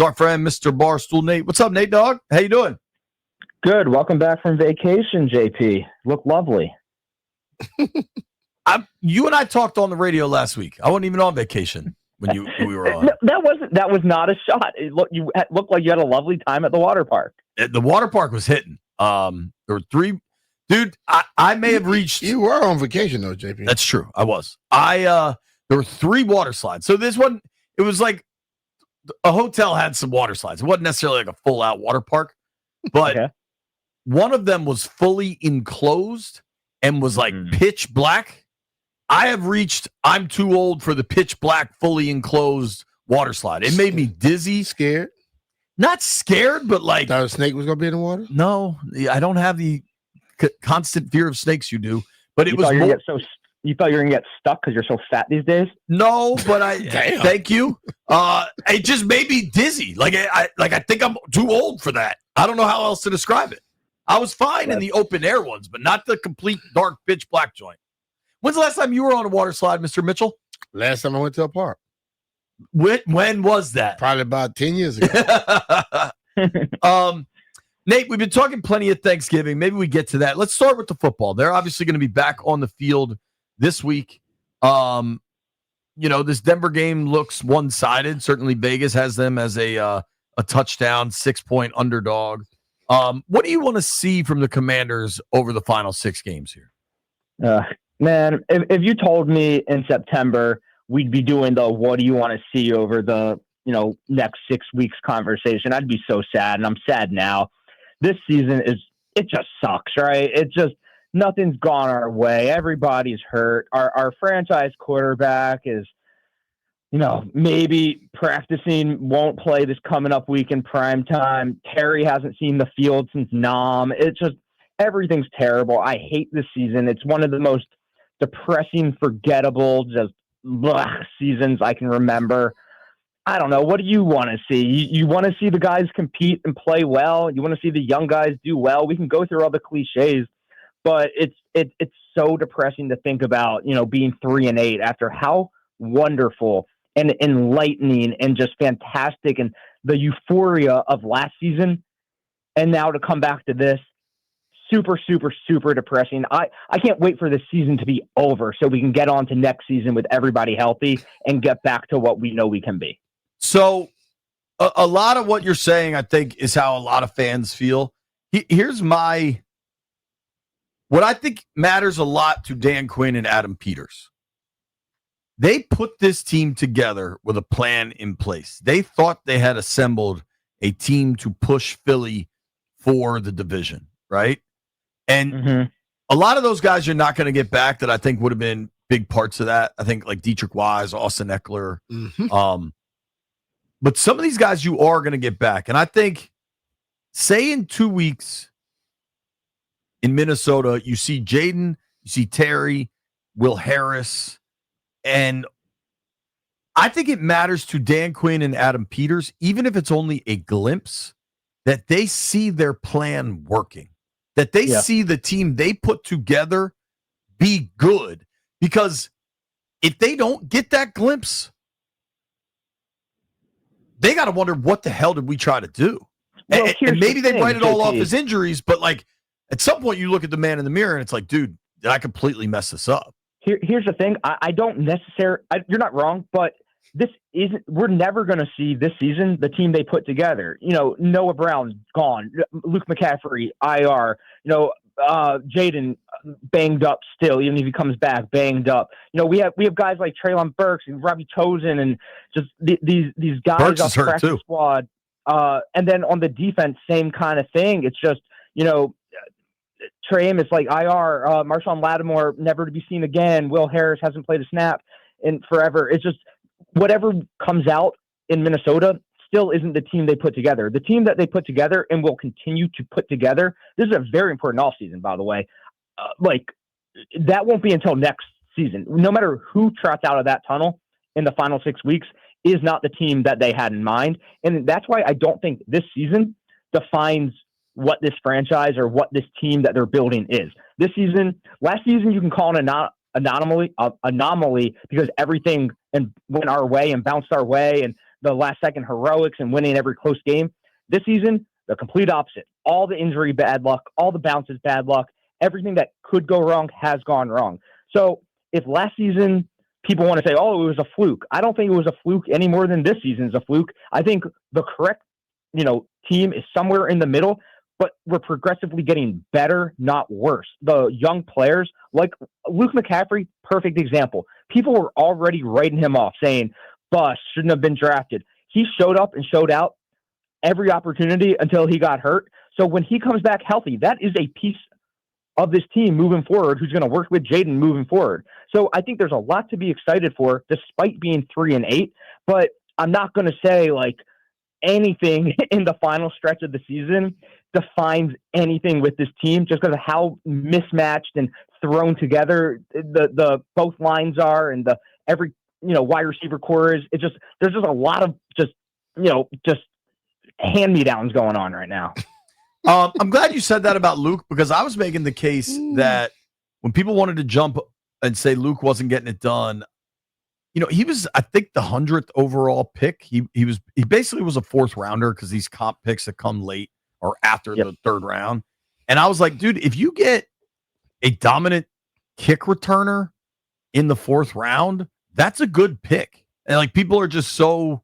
is our friend, Mr. Barstool Nate. What's up, Nate, dog? How you doing? Good. Welcome back from vacation, JP. Look lovely. You and I talked on the radio last week. I wasn't even on vacation when we were on. No, that was not a shot. You looked like you had a lovely time at the water park. The water park was hitting. There were three. Dude, I may have reached. You were on vacation though, JP. That's true. I was. There were 3 water slides. So this one, it was like a hotel had some water slides. It wasn't necessarily like a full out water park, but okay. One of them was fully enclosed and was like pitch black. I have reached, I'm too old for the pitch black, fully enclosed water slide. It made me dizzy. Scared? Not scared, but like. Thought a snake was going to be in the water? No, I don't have the constant fear of snakes you do. But it was more. You thought you were going to get stuck because you're so fat these days? No, but thank you. It just made me dizzy. Like I think I'm too old for that. I don't know how else to describe it. I was fine in the open air ones, but not the complete dark pitch black joint. When's the last time you were on a water slide, Mr. Mitchell? Last time I went to a park. When was that? Probably about 10 years ago. Nate, we've been talking plenty of Thanksgiving. Maybe we get to that. Let's start with the football. They're obviously going to be back on the field this week. This Denver game looks one-sided. Certainly Vegas has them as a touchdown, 6-point underdog. What do you want to see from the Commanders over the final 6 games here? Man, if you told me in September we'd be doing the what do you want to see over the next 6 weeks conversation, I'd be so sad, and I'm sad now. This season it just sucks, right? It just nothing's gone our way. Everybody's hurt. Our franchise quarterback is maybe practicing, won't play this coming up week in prime time. Terry hasn't seen the field since Nam. It's just everything's terrible. I hate this season. It's one of the most depressing, forgettable, just seasons I can remember. I don't know. What do you want to see? You want to see the guys compete and play well. You want to see the young guys do well. We can go through all the cliches, but it's so depressing to think about, being 3-8 after how wonderful and enlightening and just fantastic and the euphoria of last season. And now to come back to this, super, super, super depressing. I can't wait for this season to be over so we can get on to next season with everybody healthy and get back to what we know we can be. So a lot of what you're saying, I think, is how a lot of fans feel. Here's what I think matters a lot to Dan Quinn and Adam Peters. They put this team together with a plan in place. They thought they had assembled a team to push Philly for the division, right? And a lot of those guys you're not going to get back that I think would have been big parts of that. I think like Dietrich Wise, Austin Eckler. But some of these guys you are going to get back. And I think, say in 2 weeks in Minnesota, you see Jaden, you see Terry, Will Harris, and I think it matters to Dan Quinn and Adam Peters, even if it's only a glimpse, that they see their plan working, that they see the team they put together be good. Because if they don't get that glimpse, they got to wonder what the hell did we try to do? Well, and maybe they write it all off as injuries, but like at some point you look at the man in the mirror and it's like, dude, did I completely mess this up? Here's the thing. I don't necessarily, you're not wrong, but we're never going to see this season the team they put together. Noah Brown's gone. Luke McCaffrey, IR, Jaden banged up still, even if he comes back banged up. We have guys like Treylon Burks and Robbie Chosen and just these guys Burks off the practice squad. And then on the defense, same kind of thing. It's just, Trey Amos like IR, Marshawn Lattimore never to be seen again. Will Harris hasn't played a snap in forever. It's just whatever comes out in Minnesota still isn't the team they put together. The team that they put together and will continue to put together. This is a very important offseason, by the way. That won't be until next season. No matter who trots out of that tunnel in the final 6 weeks is not the team that they had in mind. And that's why I don't think this season defines what this franchise or what this team that they're building is. Last season, you can call it an anomaly because everything went our way and bounced our way and the last-second heroics and winning every close game. This season, the complete opposite. All the injury bad luck, all the bounces bad luck, everything that could go wrong has gone wrong. So if last season people want to say, oh, it was a fluke, I don't think it was a fluke any more than this season is a fluke. I think the correct, team is somewhere in the middle, but we're progressively getting better, not worse. The young players, like Luke McCaffrey, perfect example. People were already writing him off, saying, bust, shouldn't have been drafted. He showed up and showed out every opportunity until he got hurt. So when he comes back healthy, that is a piece of this team moving forward who's going to work with Jaden moving forward. So I think there's a lot to be excited for despite being 3-8, but I'm not going to say like anything in the final stretch of the season defines anything with this team just because of how mismatched and thrown together the both lines are and the every wide receiver core is. It's just there's just a lot of just hand-me-downs going on right now. I'm glad you said that about Luke because I was making the case that when people wanted to jump and say Luke wasn't getting it done, he was, I think, the 100th overall pick. He basically was a fourth rounder because these comp picks that come late or after the third round. And I was like, dude, if you get a dominant kick returner in the fourth round, that's a good pick. And like people just don't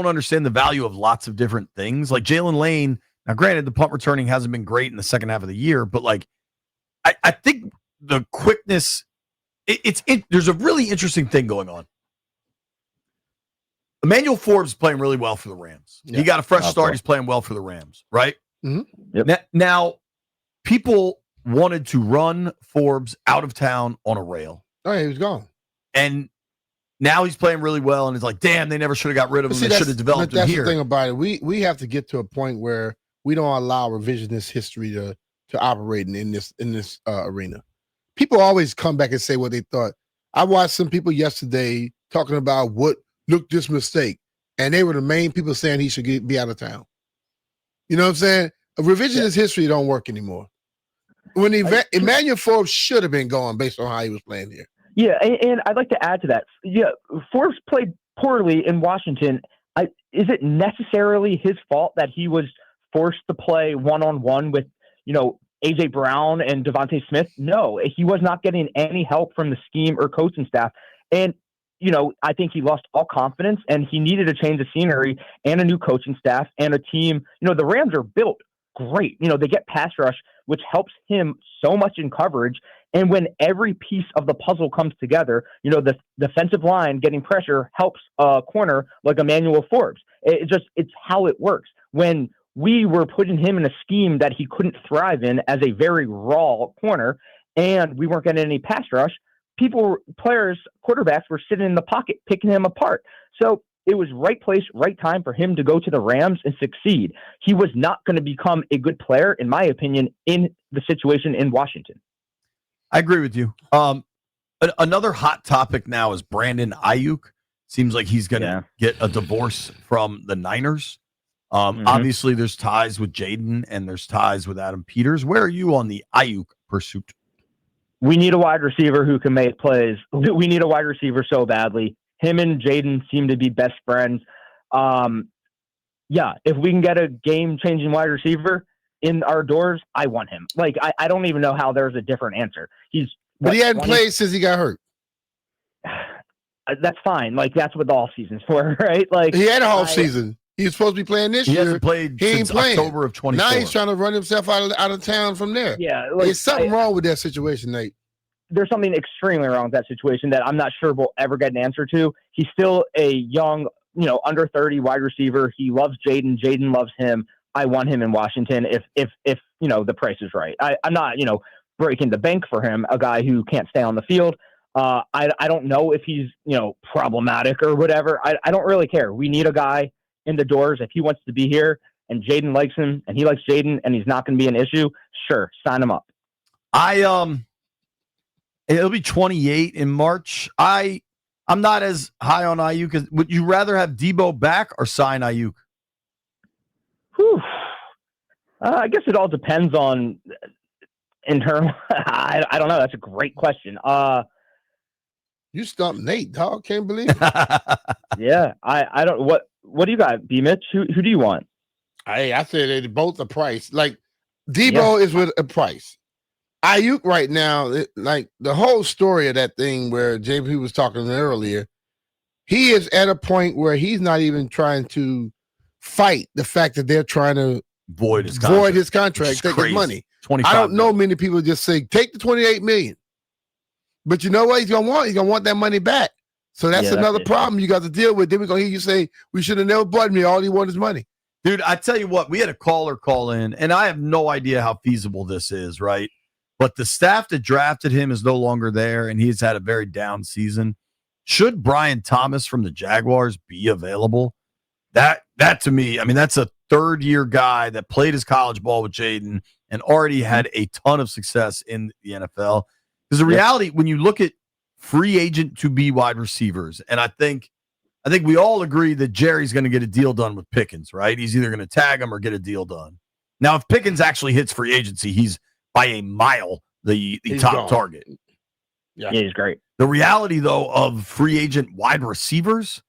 understand the value of lots of different things. Like Jalen Lane. Now, granted, the punt returning hasn't been great in the second half of the year, but like, I think the quickness, there's a really interesting thing going on. Emmanuel Forbes playing really well for the Rams. Yeah. He got a fresh start. He's playing well for the Rams, right? Mm-hmm. Yep. Now, people wanted to run Forbes out of town on a rail. Oh, yeah, he was gone. And now he's playing really well, and it's like, damn, they never should have got rid of him. They should have developed him here. That's the thing about it. We have to get to a point where we don't allow revisionist history to operate in this arena. People always come back and say what they thought. I watched some people yesterday talking about what looked this mistake, and they were the main people saying he should be out of town. You know what I'm saying? A revisionist history don't work anymore. When Emmanuel Forbes should have been gone based on how he was playing here. Yeah, and I'd like to add to that. Yeah, Forbes played poorly in Washington. Is it necessarily his fault that he was forced to play one-on-one with, A.J. Brown and Devontae Smith? No, he was not getting any help from the scheme or coaching staff. And, I think he lost all confidence and he needed a change of scenery and a new coaching staff and a team. The Rams are built great. They get pass rush, which helps him so much in coverage. And when every piece of the puzzle comes together, the defensive line getting pressure helps a corner like Emmanuel Forbes. It's how it works. When we were putting him in a scheme that he couldn't thrive in as a very raw corner, and we weren't getting any pass rush, quarterbacks were sitting in the pocket picking him apart. So it was right place, right time for him to go to the Rams and succeed. He was not going to become a good player, in my opinion, in the situation in Washington. I agree with you. Another hot topic now is Brandon Aiyuk. Seems like he's going to get a divorce from the Niners. Obviously, there's ties with Jaden and there's ties with Adam Peters. Where are you on the Aiyuk pursuit? We need a wide receiver who can make plays. We need a wide receiver so badly. Him and Jaden seem to be best friends. If we can get a game-changing wide receiver in our doors, I want him. Like, I don't even know how there's a different answer. But he hadn't played since he got hurt. That's fine. Like, that's what the off season's for, right? Like, he had a whole season. He was supposed to be playing this year. He hasn't played since October of 24. Now he's trying to run himself out of town from there. Yeah. There's something wrong with that situation, Nate. There's something extremely wrong with that situation that I'm not sure we'll ever get an answer to. He's still a young, under 30 wide receiver. He loves Jaden. Jaden loves him. I want him in Washington if the price is right. I'm not, breaking the bank for him, a guy who can't stay on the field. I don't know if he's, problematic or whatever. I don't really care. We need a guy in the doors. If he wants to be here and Jaden likes him and he likes Jaden and he's not going to be an issue, sure, sign him up. It'll be 28 in March. I'm not as high on Aiyuk. Would you rather have Debo back or sign Aiyuk? I guess it all depends on internal. I don't know. That's a great question. You stumped Nate, dog. Can't believe it. Yeah, I don't. What do you got, BMitch? Who do you want? Hey, I said they both a price. Like Debo is with a price. Aiyuk right now, like the whole story of that thing where JP was talking earlier, he is at a point where he's not even trying to fight the fact that they're trying to void his contract, take his money. I 25 don't know million. many people just say take the 28 million. But you know what he's gonna want? He's gonna want that money back. So that's another problem you got to deal with. Then we're gonna hear you say we should have never bought me. All he wanted is money. Dude, I tell you what, we had a caller call in, and I have no idea how feasible this is, right? But the staff that drafted him is no longer there, and he's had a very down season. Should Brian Thomas from the Jaguars be available? That to me, I mean, that's a third-year guy that played his college ball with Jaden and already had a ton of success in the NFL. Because the reality, when you look at free agent to be wide receivers, and I think we all agree that Jerry's going to get a deal done with Pickens, right? He's either going to tag him or get a deal done. Now, if Pickens actually hits free agency, he's by a mile the top target. Yeah, he's great. The reality, though, of free agent wide receivers,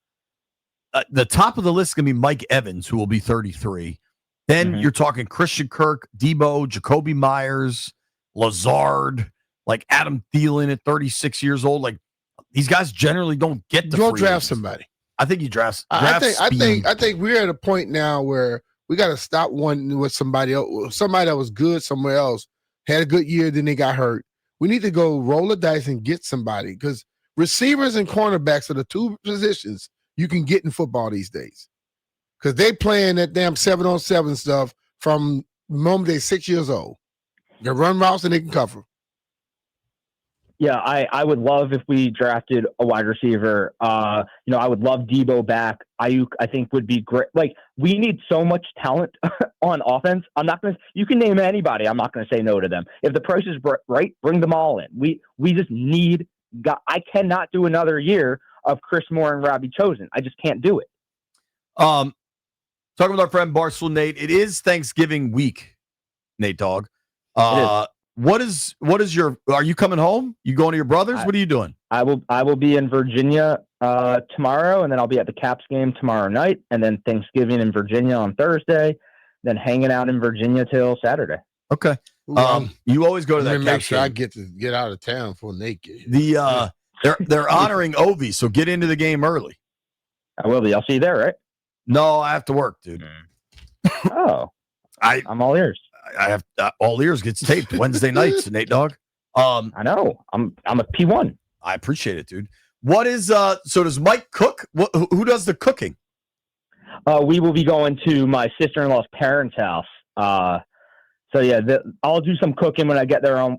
the top of the list is going to be Mike Evans, who will be 33. Then you're talking Christian Kirk, Debo, Jacoby Myers, Lazard, like Adam Thielen at 36 years old. Like these guys generally don't get the Go free draft agents. somebody. I think you draft. I think we're at a point now where we got to stop one with somebody else. Somebody that was good somewhere else had a good year, then they got hurt. We need to go roll the dice and get somebody because receivers and cornerbacks are the two positions you can get in football these days. Because they playing that damn 7-on-7 stuff from the moment they're 6 years old. They run routes and they can cover. Yeah, I would love if we drafted a wide receiver. I would love Debo back. Aiyuk, I think, would be great. Like, we need so much talent on offense. You can name anybody. I'm not going to say no to them. If the price is right, bring them all in. We just need I cannot do another year of Chris Moore and Robbie Chosen. I just can't do it. Talking with our friend Barstool Nate, it is Thanksgiving week, Nate Dogg. What is are you coming home? You going to your brother's? What are you doing? I will be in Virginia tomorrow, and then I'll be at the Caps game tomorrow night, and then Thanksgiving in Virginia on Thursday, then hanging out in Virginia till Saturday. Okay. You always go to that. Make sure I get out of town for Nate. They're honoring Ovi, so get into the game early. I will be. I'll see you there, right? No, I have to work, dude. Oh, I'm all ears. I have all ears gets taped Wednesday nights, Nate Dogg. I know. I'm a P1. I appreciate it, dude. What is so does Mike cook? Who does the cooking? We will be going to my sister-in-law's parents' house. So yeah, I'll do some cooking when I get there on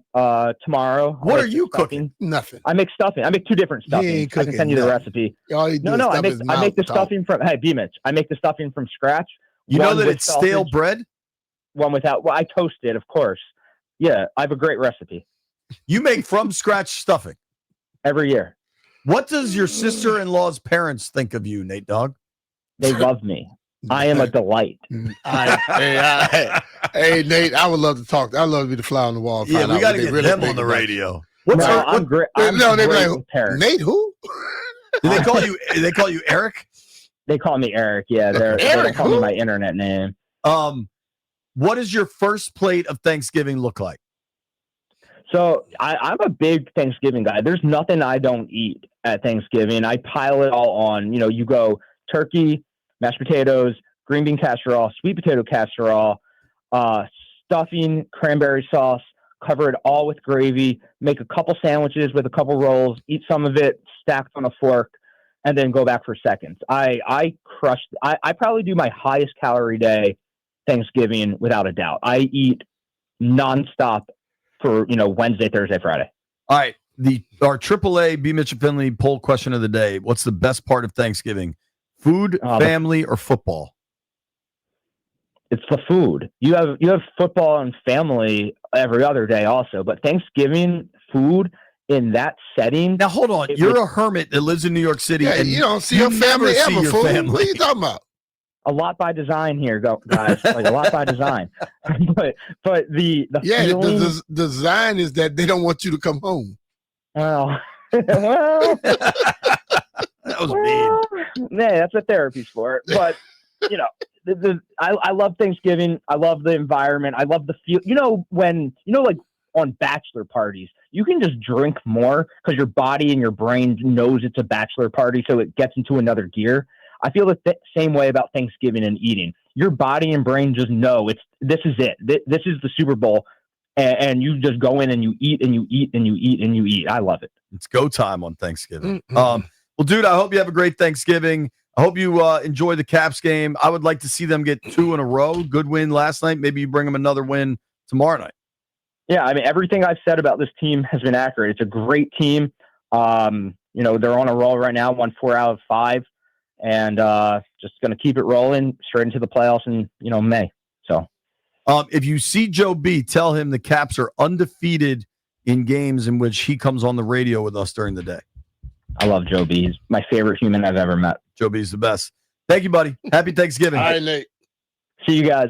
tomorrow. What are you cooking? Nothing. I make stuffing. I make two different stuffings. I can send you the recipe. I make the stuffing from BMitch. I make the stuffing from scratch. You know that it's stale bread? One without. Well, I toast it, of course. Yeah, I have a great recipe. You make from scratch stuffing every year. What does your sister-in-law's parents think of you, Nate Dogg? They love me. I am a delight. Hey, Nate, I would love to talk. I'd love to be the fly on the wall. Yeah, we got to get them on the radio. I'm great. Nate, who? Do they call you? They call you Eric? They call me Eric. Yeah, they call me my internet name. What does your first plate of Thanksgiving look like? So I'm a big Thanksgiving guy. There's nothing I don't eat at Thanksgiving. I pile it all on. You go turkey, mashed potatoes, green bean casserole, sweet potato casserole, stuffing, cranberry sauce, cover it all with gravy, make a couple sandwiches with a couple rolls, eat some of it stacked on a fork, and then go back for seconds. I probably do my highest calorie day Thanksgiving without a doubt. I eat nonstop for Wednesday, Thursday, Friday. All right. Our AAA BMitch and Finlay poll question of the day. What's the best part of Thanksgiving? Food, family, or football? It's the food. You have football and family every other day also, but Thanksgiving food in that setting. Now hold on. You're a hermit that lives in New York City, and you don't see your family ever. What are you talking about? A lot by design here, guys. Like a lot by design. but the feeling, the design is that they don't want you to come home. Well, Well, That was mean. Yeah, that's what therapy's for. But you know, I love Thanksgiving. I love the environment. I love the feel. Like on bachelor parties, you can just drink more because your body and your brain knows it's a bachelor party, so it gets into another gear. I feel the same way about Thanksgiving and eating. Your body and brain just know this is it. This is the Super Bowl, and you just go in and you eat and you eat and you eat and you eat. I love it. It's go time on Thanksgiving. Mm-mm. Well, dude, I hope you have a great Thanksgiving. I hope you enjoy the Caps game. I would like to see them get 2 in a row. Good win last night. Maybe you bring them another win tomorrow night. Yeah, I mean, everything I've said about this team has been accurate. It's a great team. They're on a roll right now, won 4 out of 5, and just going to keep it rolling straight into the playoffs in May. So, if you see Joe B, tell him the Caps are undefeated in games in which he comes on the radio with us during the day. I love Joe B. He's my favorite human I've ever met. Joe B's the best. Thank you, buddy. Happy Thanksgiving. All right, Nate. See you guys.